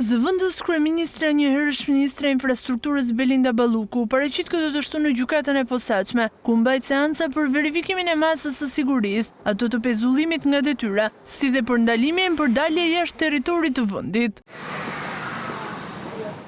Zëvendës kryeministre njëherësh ministre e infrastrukturës Belinda Balluku paraqit këtë të shtunë në gjykatën e posaçme, ku mbajt seanca për verifikimin e masës së sigurisë, ato të pezullimit nga detyra, si dhe për ndalimin për dalje jashtë territorit të vendit.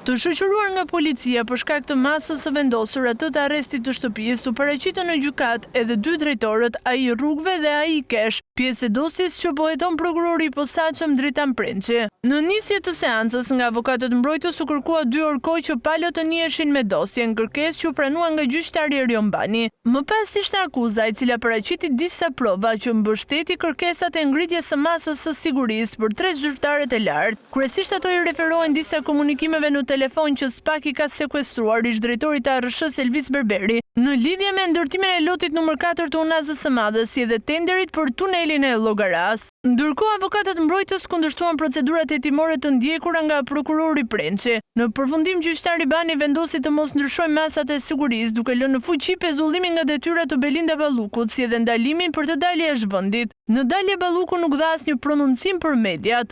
Të shoqëruar nga policia për shkak të masës së vendosur atë të arrestit të shtëpisë, u paraqitën në gjykat edhe dy drejtorët, ai i rrugëve dhe ai i kesh, pjesë e dosjes që po heton prokurori i posaçëm Dritan Prençi. Në nisje të seancës nga avokatët mbrojtës u kërkua 2 orë kohë që palët të niheshin me dosjen, kërkesë që u pranua nga gjyqtari Erion Bani. Më pas ishte akuza e cila paraqiti disa prova që mbështeti kërkesat e ngritjes së masës së sigurisë për 3 zyrtarët e lartë. Kryesisht ato i referohen disa komunikimeve në telefon që SPAK i ka sekuestruar ish drejtori të ARSH-s Elvis Berberi në lidhje me ndërtimin e lotit nr. 4 të Unazës së Madhe, si edhe tenderit për tunelin e Llogaras. Ndërkohë avokatët mbrojtës kundërshtuan procedurat hetimore të ndjekura nga prokurori Prençi. Në përfundim gjyqtari Bani vendosi të mos ndryshojë masat e sigurisë, duke lënë në fuqi pezullimin nga detyra të Belinda Ballukut, si edhe ndalimin për të dalje jashtë vendit. Në dalje Balluku nuk dha asnjë prononcim për mediat.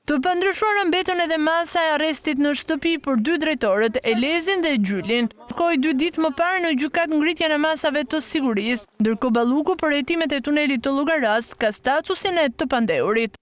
Të pandryshuar mbetën edhe masa e arrestit në shtëpi për 2 drejtorët, Elezin dhe Gjylin. Kërkoi 2 ditë më parë në gjykat ngritjen e masave të sigurisë, ndërkohë Balluku për hetimet e tunelit të Llogaras ka statusin e të pandehurit.